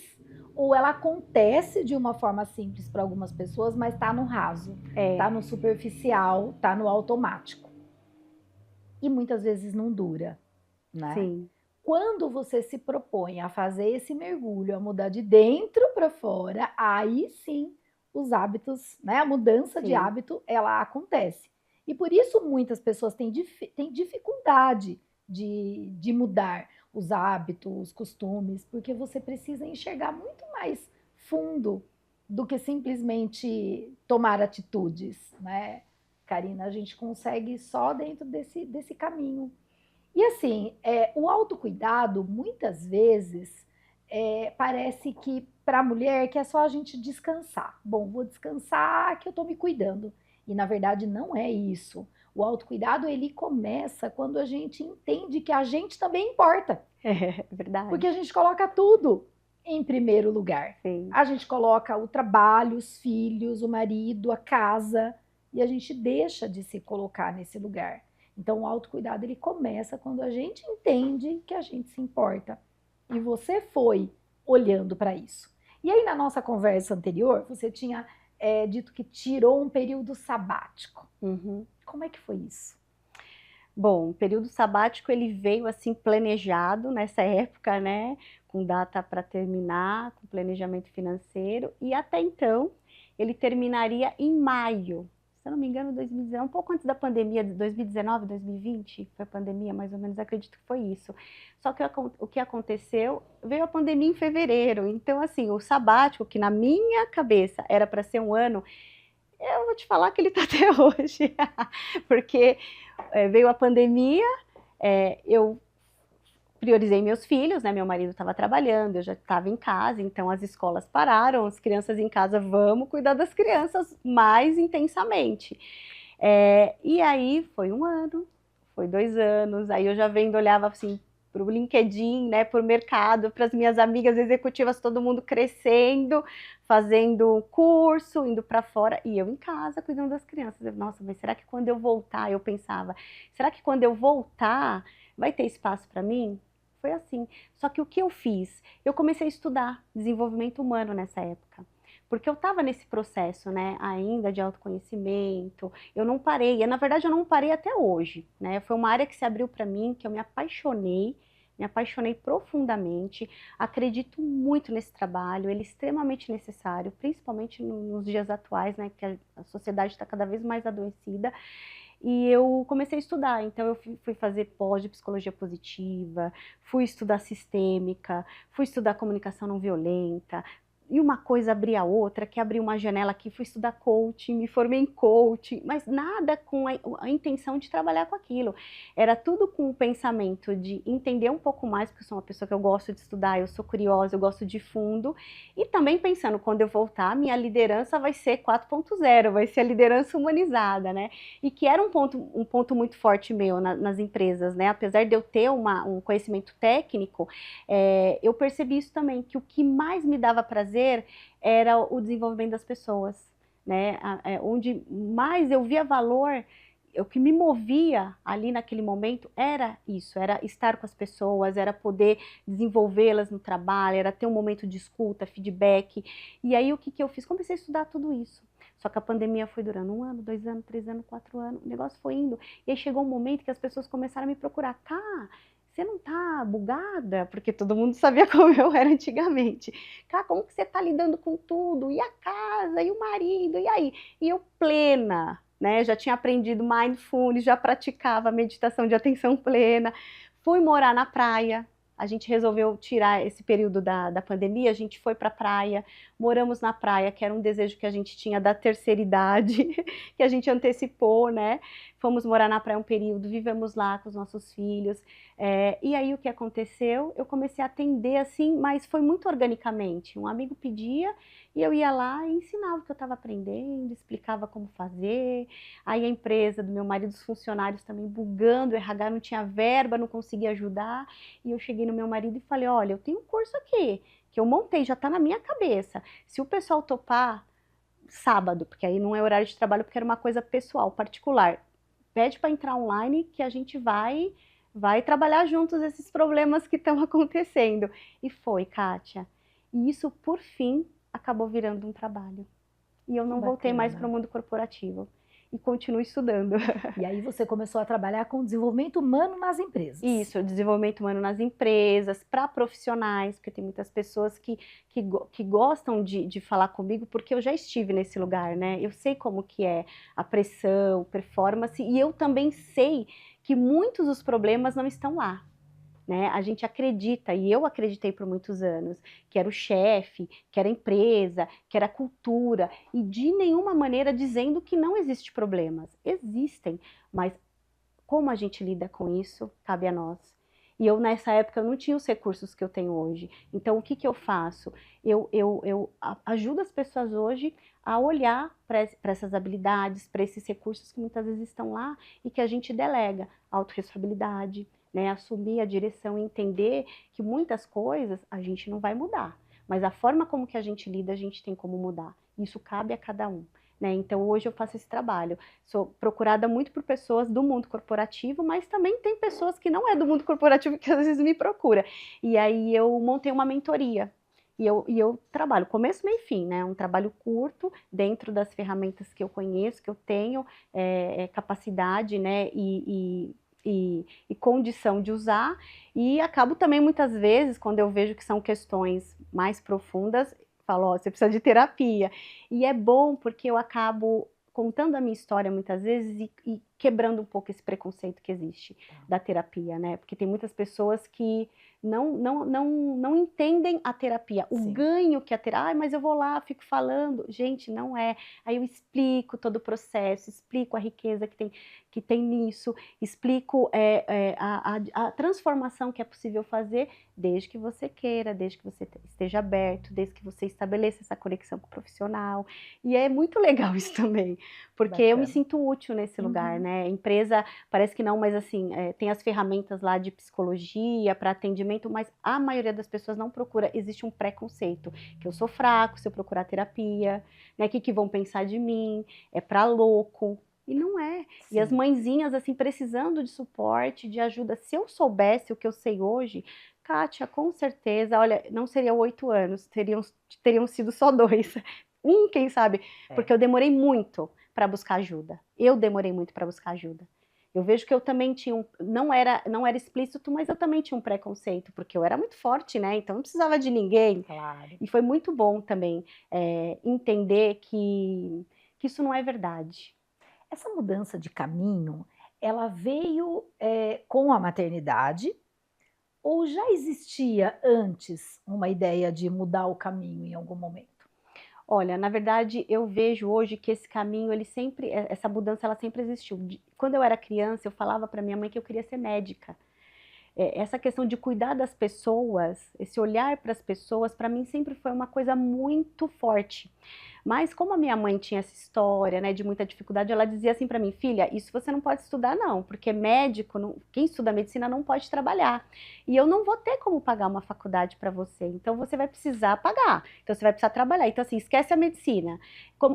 ou ela acontece de uma forma simples para algumas pessoas, mas está no raso, está no superficial, está no automático. E muitas vezes não dura, né? Sim. Quando você se propõe a fazer esse mergulho, a mudar de dentro para fora, aí sim os hábitos, né? A mudança de hábito, ela acontece. E por isso muitas pessoas têm dificuldade de mudar os hábitos, os costumes, porque você precisa enxergar muito mais fundo do que simplesmente tomar atitudes, né? Karina, a gente consegue só dentro desse caminho. E assim, o autocuidado, muitas vezes, parece que para a mulher que é só a gente descansar. Bom, vou descansar que eu estou me cuidando. E na verdade não é isso. O autocuidado, ele começa quando a gente entende que a gente também importa. É verdade. Porque a gente coloca tudo em primeiro lugar. Sim. A gente coloca o trabalho, os filhos, o marido, a casa, e a gente deixa de se colocar nesse lugar. Então, o autocuidado, ele começa quando a gente entende que a gente se importa. E você foi olhando para isso. E aí, na nossa conversa anterior, você tinha dito que tirou um período sabático. Uhum. Como é que foi isso? Bom, o período sabático ele veio assim planejado nessa época, né? Com data para terminar, com planejamento financeiro, e até então ele terminaria em maio. Se eu não me engano, 2019, um pouco antes da pandemia, de 2019, 2020, foi a pandemia mais ou menos, acredito que foi isso. Só que o que aconteceu, veio a pandemia em fevereiro, então assim, o sabático, que na minha cabeça era para ser um ano, eu vou te falar que ele está até hoje, porque veio a pandemia, eu priorizei meus filhos, né? Meu marido estava trabalhando, eu já estava em casa, então as escolas pararam, as crianças em casa, vamos cuidar das crianças mais intensamente. E aí foi um ano, foi 2 anos, aí eu já vendo, olhava assim para o LinkedIn, né, para o mercado, para as minhas amigas executivas, todo mundo crescendo, fazendo curso, indo para fora, e eu em casa cuidando das crianças. Nossa, mas será que quando eu voltar, eu pensava, será que quando eu voltar vai ter espaço para mim? Foi assim. Só que o que eu fiz? Eu comecei a estudar desenvolvimento humano nessa época. Porque eu estava nesse processo, né, ainda de autoconhecimento, eu não parei, e na verdade eu não parei até hoje, né, foi uma área que se abriu para mim, que eu me apaixonei profundamente, acredito muito nesse trabalho, ele é extremamente necessário, principalmente nos dias atuais, né, que a sociedade está cada vez mais adoecida, e eu comecei a estudar, então eu fui fazer pós de psicologia positiva, fui estudar sistêmica, fui estudar comunicação não violenta, E uma coisa abria a outra, que abri uma janela aqui, fui estudar coaching, me formei em coaching, mas nada com a intenção de trabalhar com aquilo. Era tudo com o pensamento de entender um pouco mais, porque eu sou uma pessoa que eu gosto de estudar, eu sou curiosa, eu gosto de fundo, e também pensando, quando eu voltar, minha liderança vai ser 4.0, vai ser a liderança humanizada, né? E que era um ponto muito forte meu nas empresas, né? Apesar de eu ter um conhecimento técnico, eu percebi isso também, que o que mais me dava prazer era o desenvolvimento das pessoas, né? Onde mais eu via valor, o que me movia ali naquele momento era isso, era estar com as pessoas, era poder desenvolvê-las no trabalho, era ter um momento de escuta, feedback. E aí o que eu fiz? Comecei a estudar tudo isso. Só que a pandemia foi durando 1 ano, 2 anos, 3 anos, 4 anos, o negócio foi indo. E aí chegou um momento que as pessoas começaram a me procurar. Você não tá bugada? Porque todo mundo sabia como eu era antigamente. Como que você tá lidando com tudo? E a casa, e o marido, e aí? E eu plena, né? Já tinha aprendido mindfulness, já praticava meditação de atenção plena. Fui morar na praia. A gente resolveu tirar esse período da pandemia, a gente foi para a praia, moramos na praia, que era um desejo que a gente tinha da terceira idade, que a gente antecipou, né? Fomos morar na praia um período, vivemos lá com os nossos filhos. E aí o que aconteceu? Eu comecei a atender assim, mas foi muito organicamente. Um amigo pedia e eu ia lá e ensinava o que eu estava aprendendo, explicava como fazer. Aí a empresa do meu marido, os funcionários também bugando, o RH não tinha verba, não conseguia ajudar. E eu cheguei no meu marido e falei, olha, eu tenho um curso aqui, que eu montei, já está na minha cabeça. Se o pessoal topar, sábado, porque aí não é horário de trabalho, porque era uma coisa pessoal, particular. Pede para entrar online que a gente vai trabalhar juntos esses problemas que estão acontecendo. E foi, Kátia. E isso, por fim, acabou virando um trabalho. E eu não voltei mais para o mundo corporativo. E continuo estudando. E aí você começou a trabalhar com desenvolvimento humano nas empresas. Isso, desenvolvimento humano nas empresas, para profissionais, porque tem muitas pessoas que gostam de falar comigo, porque eu já estive nesse lugar, né? Eu sei como que é a pressão, performance, e eu também sei que muitos dos problemas não estão lá. Né? A gente acredita, e eu acreditei por muitos anos, que era o chefe, que era a empresa, que era a cultura, e de nenhuma maneira dizendo que não existe problemas. Existem, mas como a gente lida com isso, cabe a nós. E eu, nessa época, não tinha os recursos que eu tenho hoje. Então, o que eu faço? Eu ajudo as pessoas hoje a olhar para essas habilidades, para esses recursos que muitas vezes estão lá e que a gente delega. Autorresponsabilidade, né? Assumir a direção e entender que muitas coisas a gente não vai mudar. Mas a forma como que a gente lida, a gente tem como mudar. Isso cabe a cada um. Né? Então, hoje eu faço esse trabalho. Sou procurada muito por pessoas do mundo corporativo, mas também tem pessoas que não é do mundo corporativo que às vezes me procura. E aí eu montei uma mentoria. E eu trabalho começo, meio e fim, né? Um trabalho curto, dentro das ferramentas que eu conheço, que eu tenho capacidade, né? E condição de usar. E acabo também, muitas vezes, quando eu vejo que são questões mais profundas, falo, ó, você precisa de terapia. E é bom porque eu acabo contando a minha história muitas vezes e quebrando um pouco esse preconceito que existe da terapia, né? Porque tem muitas pessoas que não entendem a terapia, o ganho que a terapia, mas eu vou lá, fico falando, gente, não é. Aí eu explico todo o processo, explico a riqueza que tem nisso, explico a transformação que é possível fazer desde que você queira, desde que você esteja aberto, desde que você estabeleça essa conexão com o profissional. E é muito legal isso também, porque eu me sinto útil nesse lugar, né? Empresa, parece que não, mas assim, tem as ferramentas lá de psicologia para atendimento, mas a maioria das pessoas não procura, existe um preconceito, que eu sou fraco se eu procurar terapia, né? O que vão pensar de mim? É para louco. E não é. E as mãezinhas, assim, precisando de suporte, de ajuda. Se eu soubesse o que eu sei hoje, Kátia, com certeza, olha, não seriam 8 anos, teriam sido só 2. Quem sabe? Porque eu demorei muito para buscar ajuda. Eu demorei muito para buscar ajuda. Eu vejo que eu também tinha não era explícito, mas eu também tinha um preconceito, porque eu era muito forte, né? Então não precisava de ninguém. Claro. E foi muito bom também entender que isso não é verdade. Essa mudança de caminho, ela veio com a maternidade ou já existia antes uma ideia de mudar o caminho em algum momento? Olha, na verdade, eu vejo hoje que esse caminho, ele sempre, essa mudança, ela sempre existiu. Quando eu era criança, eu falava para minha mãe que eu queria ser médica. Essa questão de cuidar das pessoas, esse olhar para as pessoas, para mim sempre foi uma coisa muito forte. Mas como a minha mãe tinha essa história, né, de muita dificuldade, ela dizia assim para mim: filha, isso você não pode estudar não, porque médico, quem estuda medicina não pode trabalhar. E eu não vou ter como pagar uma faculdade para você, então você vai precisar pagar, então você vai precisar trabalhar. Então assim, esquece a medicina.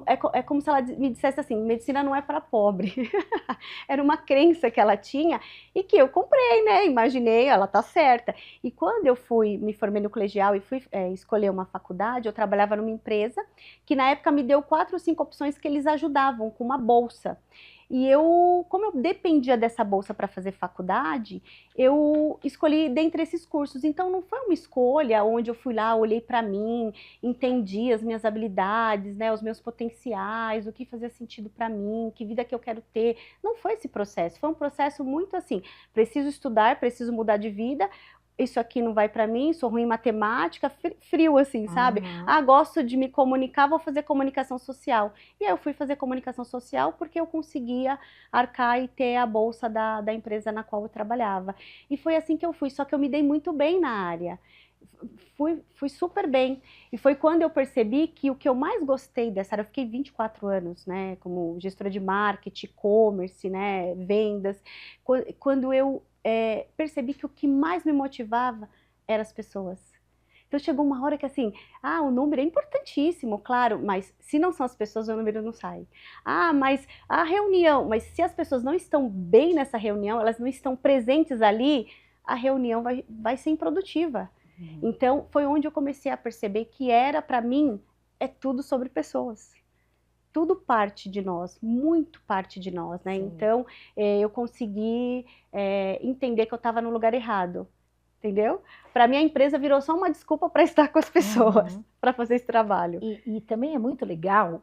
É como se ela me dissesse assim: medicina não é para pobre. Era uma crença que ela tinha e que eu comprei, né, imaginei, ela tá certa. E quando eu me formei no colegial e fui escolher uma faculdade, eu trabalhava numa empresa que na época me deu 4 ou 5 opções que eles ajudavam com uma bolsa. E como eu dependia dessa bolsa para fazer faculdade, eu escolhi dentre esses cursos. Então não foi uma escolha onde eu fui lá, olhei para mim, entendi as minhas habilidades, né, os meus potenciais, o que fazia sentido para mim, que vida que eu quero ter. Não foi esse processo, foi um processo muito assim: preciso estudar, preciso mudar de vida. Isso aqui não vai para mim, sou ruim em matemática, frio assim, sabe? Uhum. Ah, gosto de me comunicar, vou fazer comunicação social. E aí eu fui fazer comunicação social porque eu conseguia arcar e ter a bolsa da empresa na qual eu trabalhava. E foi assim que eu fui, só que eu me dei muito bem na área. Fui super bem. E foi quando eu percebi que o que eu mais gostei dessa área, eu fiquei 24 anos, né, como gestora de marketing, e-commerce, né, vendas, quando eu percebi que o que mais me motivava eram as pessoas. Então chegou uma hora que assim, o número é importantíssimo, claro, mas se não são as pessoas, o número não sai. Mas a reunião, mas se as pessoas não estão bem nessa reunião, elas não estão presentes ali, a reunião vai ser improdutiva. Então foi onde eu comecei a perceber que era, para mim, é tudo sobre pessoas. Tudo parte de nós, muito parte de nós, né? Sim. Então, eu consegui entender que eu estava no lugar errado, entendeu? Para mim, a empresa virou só uma desculpa para estar com as pessoas, para fazer esse trabalho. E também é muito legal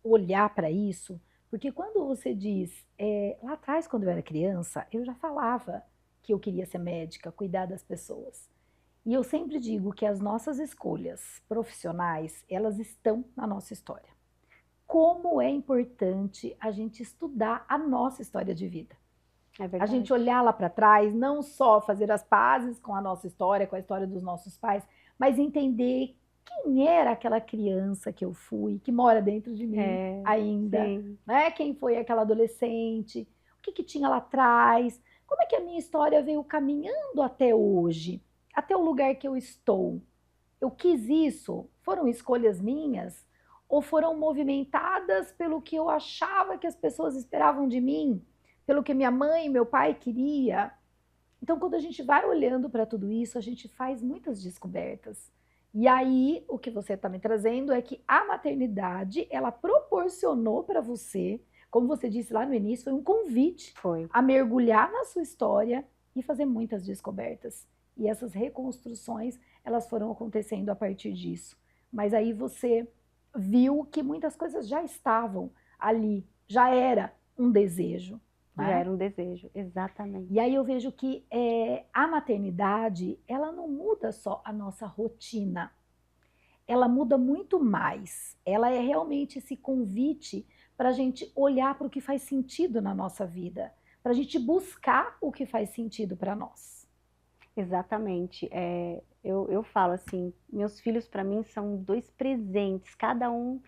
olhar para isso, porque quando você diz, lá atrás, quando eu era criança, eu já falava que eu queria ser médica, cuidar das pessoas. E eu sempre digo que as nossas escolhas profissionais, elas estão na nossa história. Como é importante a gente estudar a nossa história de vida. É verdade. A gente olhar lá para trás, não só fazer as pazes com a nossa história, com a história dos nossos pais, mas entender quem era aquela criança que eu fui, que mora dentro de mim ainda, né? Quem foi aquela adolescente, o que tinha lá atrás, como é que a minha história veio caminhando até hoje, até o lugar que eu estou. Eu quis isso? Foram escolhas minhas? Ou foram movimentadas pelo que eu achava que as pessoas esperavam de mim? Pelo que minha mãe e meu pai queria? Então, quando a gente vai olhando para tudo isso, a gente faz muitas descobertas. E aí, o que você está me trazendo é que a maternidade, ela proporcionou para você, como você disse lá no início, foi um convite a mergulhar na sua história e fazer muitas descobertas. E essas reconstruções, elas foram acontecendo a partir disso. Mas aí você viu que muitas coisas já estavam ali, já era um desejo. Já era um desejo, exatamente. E aí eu vejo que a maternidade, ela não muda só a nossa rotina, ela muda muito mais. Ela é realmente esse convite para a gente olhar para o que faz sentido na nossa vida, para a gente buscar o que faz sentido para nós. Exatamente. Eu falo assim, meus filhos para mim são 2 presentes, cada um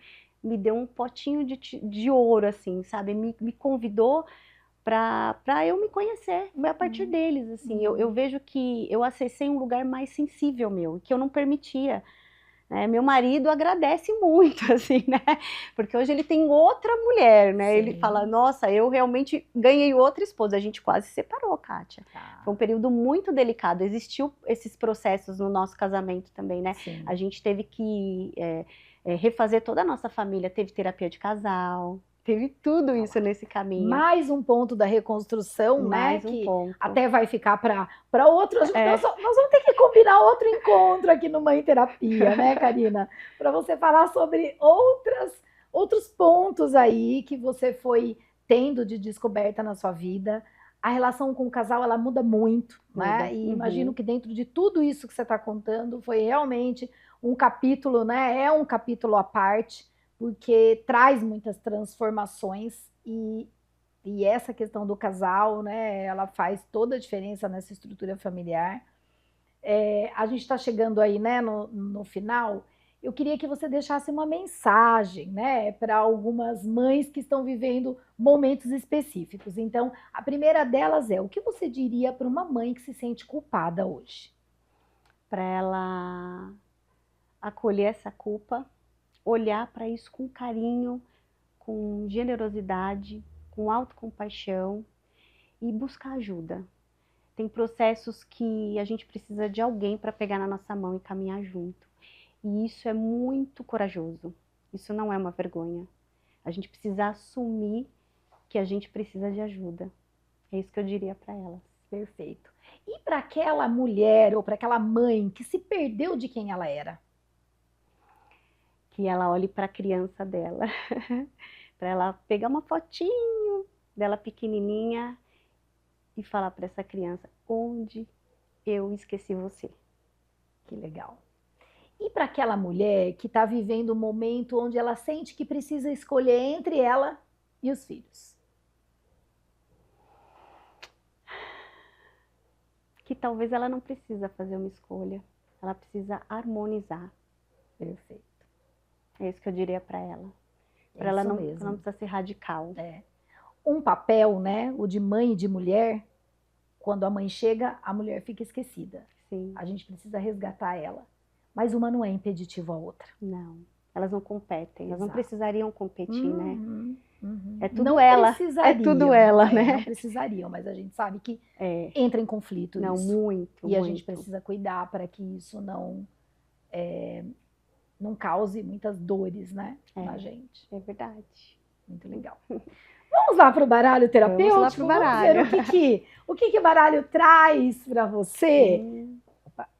me deu um potinho de ouro, assim, sabe? Me convidou para eu me conhecer, foi a partir deles, assim. Eu vejo que eu acessei um lugar mais sensível meu, que eu não permitia. Meu marido agradece muito, assim, né? Porque hoje ele tem outra mulher, né? Ele fala, nossa, eu realmente ganhei outra esposa. A gente quase se separou, Kátia. Foi um período muito delicado. Existiu esses processos no nosso casamento também, né? Sim. A gente teve que refazer toda a nossa família, teve terapia de casal, teve tudo isso nesse caminho. Mais um ponto da reconstrução, Mais né? um que ponto. até vai ficar para outro. Nós vamos ter que combinar outro encontro aqui no Mãe Terapia, né, Karina? Para você falar sobre outros pontos aí que você foi tendo de descoberta na sua vida. a relação com o casal, ela muda muito, né? Muda. E Uhum. imagino que dentro de tudo isso que você está contando, foi realmente um capítulo, né? É um capítulo à parte, porque traz muitas transformações e essa questão do casal, né? Ela faz toda a diferença nessa estrutura familiar. A gente está chegando aí, né, no final. Eu queria que você deixasse uma mensagem, né, para algumas mães que estão vivendo momentos específicos. Então, a primeira delas é: o que você diria para uma mãe que se sente culpada hoje? Para ela acolher essa culpa, olhar para isso com carinho, com generosidade, com autocompaixão e buscar ajuda. Tem processos que a gente precisa de alguém para pegar na nossa mão e caminhar junto. E isso é muito corajoso. Isso não é uma vergonha. A gente precisa assumir que a gente precisa de ajuda. É isso que eu diria para elas. Perfeito. E para aquela mulher ou para aquela mãe que se perdeu de quem ela era? Que ela olhe para a criança dela. Para ela pegar uma fotinho dela pequenininha e falar para essa criança: onde eu esqueci você. Que legal. E para aquela mulher que está vivendo um momento onde ela sente que precisa escolher entre ela e os filhos? Que talvez ela não precisa fazer uma escolha. Ela precisa harmonizar. Perfeito. É isso que eu diria para ela. É Para ela isso não mesmo. precisa ser radical. Um papel, né, o de mãe e de mulher, quando a mãe chega, a mulher fica esquecida. Sim. A gente precisa resgatar ela. Mas uma não é impeditiva à outra. Não. Elas não competem. Elas não Exato. precisariam competir, né? É tudo Não ela. precisariam, É tudo ela, né? né? Não precisariam, mas a gente sabe que É. entra em conflito Não, isso. muito, E a muito. gente precisa cuidar para que isso não cause muitas dores, né, na gente. É verdade. Muito legal. Vamos lá para o baralho terapêutico? Vamos lá pro baralho. Vamos ver o que o baralho traz para você.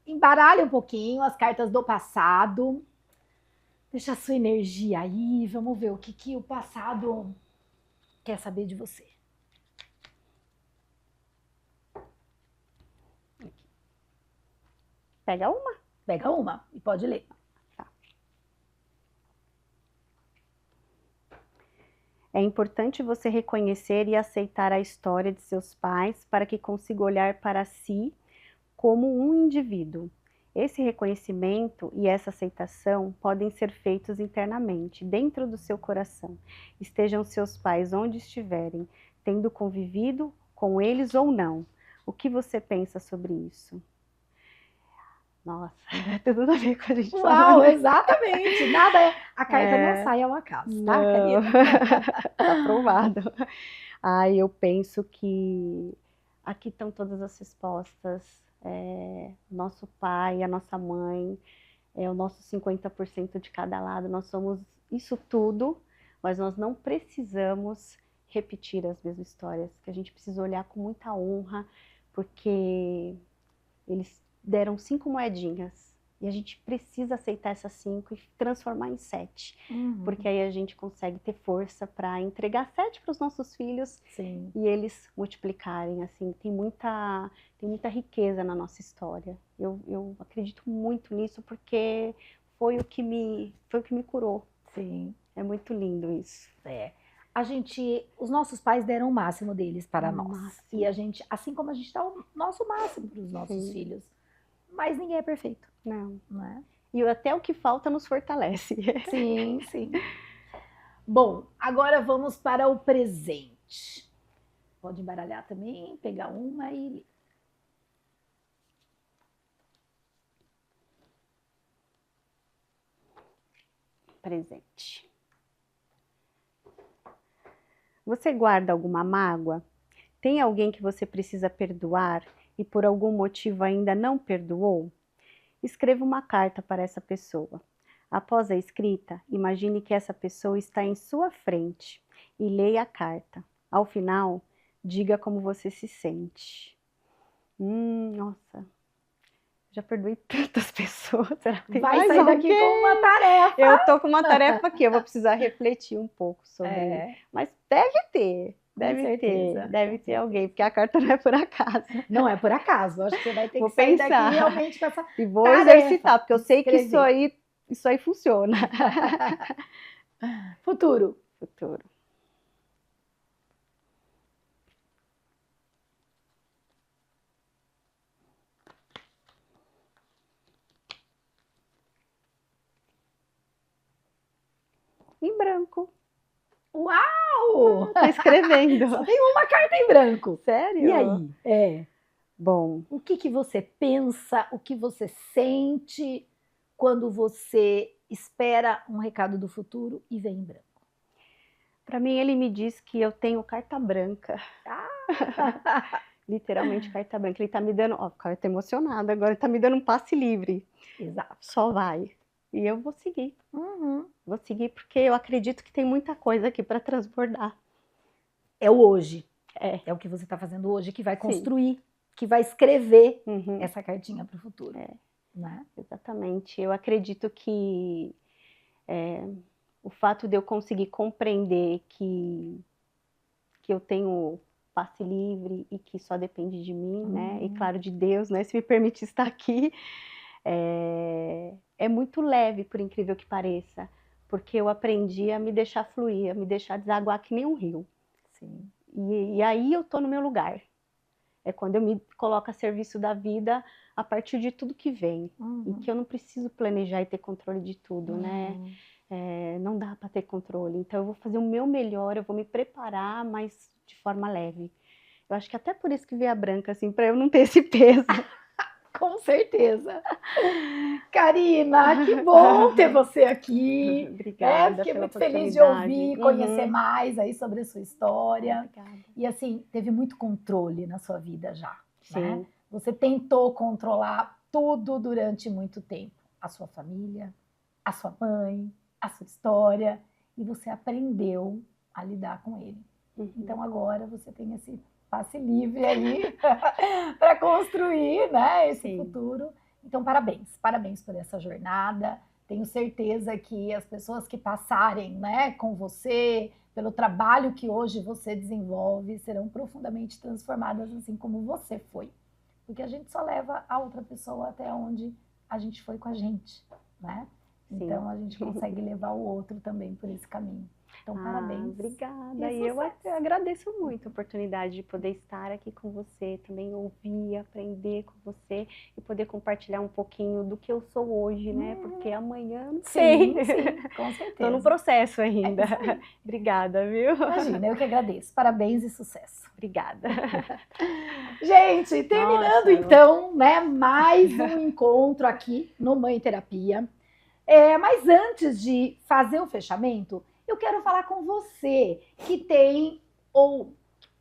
Embaralha um pouquinho as cartas do passado. Deixa a sua energia aí. Vamos ver o que o passado quer saber de você. Pega uma. Pega uma e pode ler. Tá. É importante você reconhecer e aceitar a história de seus pais para que consiga olhar para si como um indivíduo. Esse reconhecimento e essa aceitação podem ser feitos internamente, dentro do seu coração. Estejam seus pais onde estiverem, tendo convivido com eles ou não. O que você pensa sobre isso? Nossa, tem tudo a ver com a gente. Uau, exatamente. Nada a carta não sai ao acaso, tá, querida? Tá aprovado. Eu penso que aqui estão todas as respostas. Nosso pai, a nossa mãe, o nosso 50% de cada lado. Nós somos isso tudo, mas nós não precisamos repetir as mesmas histórias, que a gente precisa olhar com muita honra, porque eles deram 5 moedinhas e a gente precisa aceitar essas 5 e transformar em 7, porque aí a gente consegue ter força para entregar 7 para os nossos filhos. Sim. E eles multiplicarem. Assim, tem muita riqueza na nossa história. Eu acredito muito nisso, porque foi o que me curou. Sim. É muito lindo isso. Os nossos pais deram o máximo deles para nós. Máximo. E a gente, assim como a gente dá o nosso máximo para os nossos filhos. Mas ninguém é perfeito. Não. Não é? E até o que falta nos fortalece. Sim, sim. Bom, agora vamos para o presente. Pode embaralhar também, pegar uma e ler. Presente. Você guarda alguma mágoa? Tem alguém que você precisa perdoar e por algum motivo ainda não perdoou? Escreva uma carta para essa pessoa. Após a escrita, imagine que essa pessoa está em sua frente e leia a carta. Ao final, diga como você se sente. Nossa, já perdoei tantas pessoas. Será que tem Vai mais sair daqui alguém? com uma tarefa. Eu tô com uma tarefa aqui, eu vou precisar refletir um pouco sobre. Mas deve ter. Deve ter alguém, porque a carta não é por acaso. Não é por acaso, eu acho que você vai ter Vou que sair pensar. daqui realmente com essa E vou tarefa exercitar, porque eu de sei que escrever. isso aí funciona. Futuro. Futuro. Em branco. Uau! Tô escrevendo. Só tem uma carta em branco. Sério? E aí? É. Bom, O que você pensa, o que você sente quando você espera um recado do futuro e vem em branco? para mim ele me diz que eu tenho carta branca. Literalmente carta branca. Ele tá me dando, ó, eu tô emocionada agora, ele tá me dando um passe livre. Exato. Só vai. E eu vou seguir. Uhum. Vou seguir porque eu acredito que tem muita coisa aqui para transbordar. É o hoje. É. É o que você está fazendo hoje que vai Sim. construir, que vai escrever Uhum. essa cartinha para o futuro. É. Né? Exatamente. Eu acredito que o fato de eu conseguir compreender que eu tenho passe livre e que só depende de mim, né? E claro, de Deus, né? Se me permite estar aqui, é muito leve, por incrível que pareça, porque eu aprendi a me deixar fluir, a me deixar desaguar que nem um rio. Sim. E aí eu tô no meu lugar. É quando eu me coloco a serviço da vida a partir de tudo que vem. E que eu não preciso planejar e ter controle de tudo, né? Não dá para ter controle. Então eu vou fazer o meu melhor, eu vou me preparar, mas de forma leve. Eu acho que até por isso que veio a branca, assim, para eu não ter esse peso. Com certeza. Karina, que bom ter você aqui. Obrigada. Fiquei pela muito feliz de oportunidade. ouvir, conhecer mais aí sobre a sua história. Obrigada. E assim, teve muito controle na sua vida já. Sim. Né? Você tentou controlar tudo durante muito tempo. A sua família, a sua mãe, a sua história. E você aprendeu a lidar com ele. Então agora você tem esse passe livre aí para construir, né, esse Sim. futuro. Então, parabéns por essa jornada. Tenho certeza que as pessoas que passarem, né, com você, pelo trabalho que hoje você desenvolve, serão profundamente transformadas, assim como você foi. Porque a gente só leva a outra pessoa até onde a gente foi com a gente, né? Sim. Então, a gente consegue levar o outro também por esse caminho. Então, parabéns. Obrigada. E eu agradeço muito a oportunidade de poder estar aqui com você, também ouvir, aprender com você e poder compartilhar um pouquinho do que eu sou hoje, né? Porque amanhã não sei. Sim, com certeza. Estou no processo ainda. Obrigada, viu? Imagina, eu que agradeço. Parabéns e sucesso. Obrigada. Gente, terminando então, né, mais um encontro aqui no Mãe Terapia. Mas antes de fazer o fechamento, eu quero falar com você que tem ou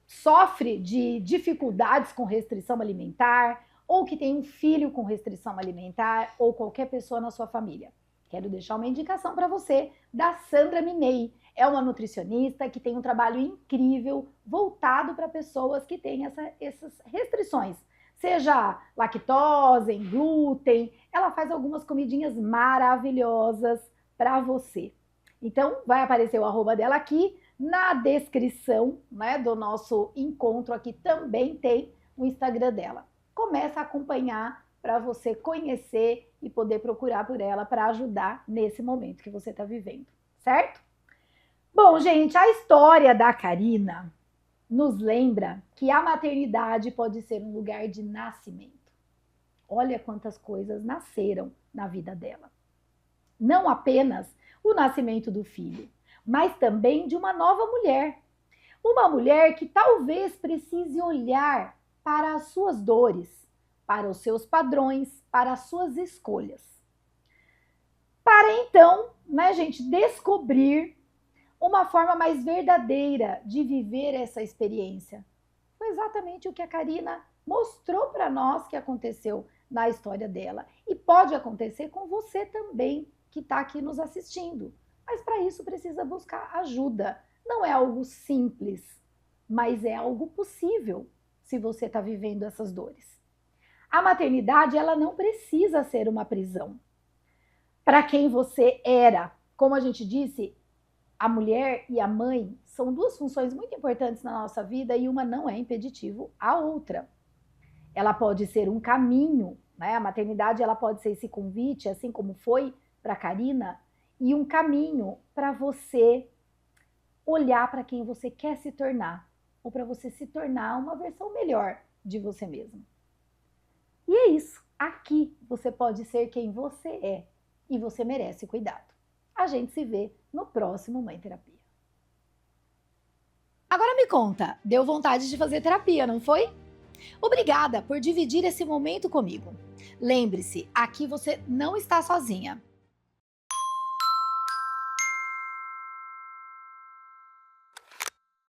sofre de dificuldades com restrição alimentar, ou que tem um filho com restrição alimentar, ou qualquer pessoa na sua família. Quero deixar uma indicação para você da Sandra Minei. É uma nutricionista que tem um trabalho incrível voltado para pessoas que têm essas restrições. Seja lactose, glúten, ela faz algumas comidinhas maravilhosas para você. Então, vai aparecer o arroba dela aqui na descrição, né, do nosso encontro aqui. Também tem o Instagram dela. Começa a acompanhar para você conhecer e poder procurar por ela para ajudar nesse momento que você está vivendo, certo? Bom, gente, a história da Karina nos lembra que a maternidade pode ser um lugar de nascimento. Olha quantas coisas nasceram na vida dela. Não apenas o nascimento do filho, mas também de uma nova mulher. Uma mulher que talvez precise olhar para as suas dores, para os seus padrões, para as suas escolhas. Para então, né, gente, descobrir uma forma mais verdadeira de viver essa experiência. Foi exatamente o que a Karina mostrou para nós que aconteceu na história dela. E pode acontecer com você também, que está aqui nos assistindo. Mas para isso precisa buscar ajuda. Não é algo simples, mas é algo possível se você está vivendo essas dores. A maternidade, ela não precisa ser uma prisão. Para quem você era, como a gente disse, A mulher e a mãe são duas funções muito importantes na nossa vida e uma não é impeditivo à outra. Ela pode ser um caminho, né? A maternidade ela pode ser esse convite, assim como foi para a Karina, e um caminho para você olhar para quem você quer se tornar, ou para você se tornar uma versão melhor de você mesmo. E é isso. Aqui você pode ser quem você é e você merece cuidado. A gente se vê no próximo Mãe Terapia. Agora me conta, deu vontade de fazer terapia, não foi? Obrigada por dividir esse momento comigo. Lembre-se, aqui você não está sozinha.